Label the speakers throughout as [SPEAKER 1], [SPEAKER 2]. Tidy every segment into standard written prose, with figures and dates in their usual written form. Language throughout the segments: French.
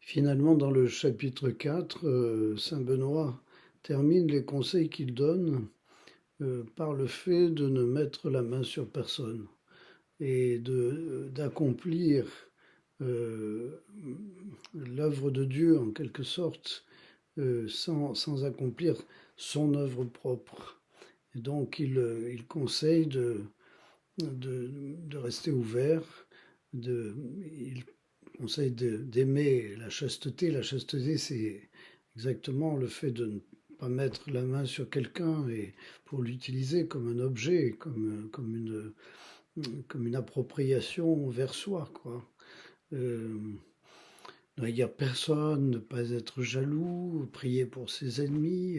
[SPEAKER 1] Finalement, dans le chapitre 4, saint Benoît termine les conseils qu'il donne par le fait de ne mettre la main sur personne et d'accomplir euh, l'œuvre de Dieu en quelque sorte sans accomplir son œuvre propre. Et donc il conseille de rester ouvert, il conseille d'aimer la chasteté. La chasteté, c'est exactement le fait de ne pas mettre la main sur quelqu'un et pour l'utiliser comme un objet, comme une appropriation vers soi, quoi. Euh, ne haïr personne, ne pas être jaloux, prier pour ses ennemis,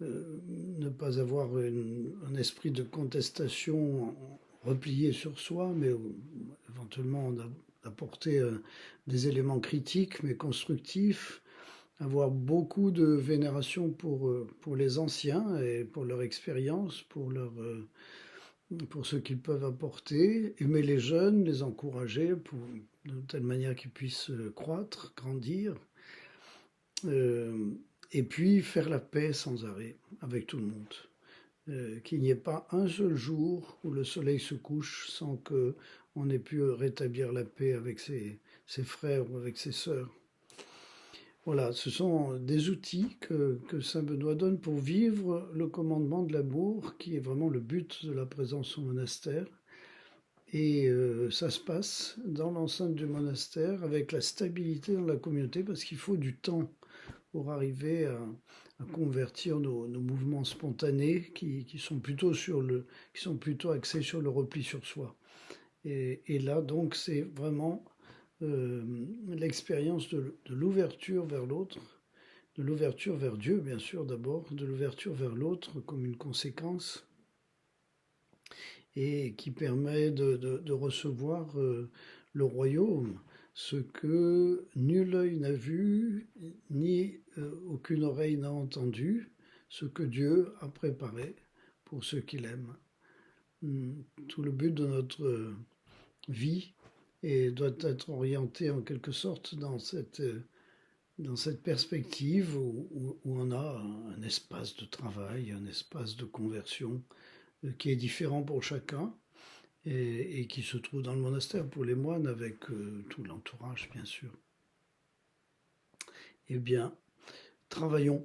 [SPEAKER 1] ne pas avoir un esprit de contestation replié sur soi, mais éventuellement d'apporter des éléments critiques mais constructifs, avoir beaucoup de vénération pour les anciens et pour leur expérience, pour ce qu'ils peuvent apporter, aimer les jeunes, les encourager de telle manière qu'ils puissent croître, grandir, euh, et puis faire la paix sans arrêt avec tout le monde. Qu'il n'y ait pas un seul jour où le soleil se couche sans qu'on ait pu rétablir la paix avec ses frères ou avec ses sœurs. Voilà, ce sont des outils que saint Benoît donne pour vivre le commandement de l'amour, qui est vraiment le but de la présence au monastère. Et ça se passe dans l'enceinte du monastère avec la stabilité dans la communauté, parce qu'il faut du temps pour arriver à convertir nos mouvements spontanés qui sont plutôt qui sont plutôt axés sur le repli sur soi. Et là, donc, c'est vraiment euh, l'expérience de l'ouverture vers l'autre, de l'ouverture vers Dieu, bien sûr, d'abord, de l'ouverture vers l'autre comme une conséquence, et qui permet de recevoir le royaume, ce que nul œil n'a vu, ni aucune oreille n'a entendu, ce que Dieu a préparé pour ceux qui l'aiment. Tout le but de notre vie doit être orienté en quelque sorte dans cette perspective où on a un espace de travail, un espace de conversion qui est différent pour chacun et qui se trouve dans le monastère pour les moines avec tout l'entourage, bien sûr. Eh bien, travaillons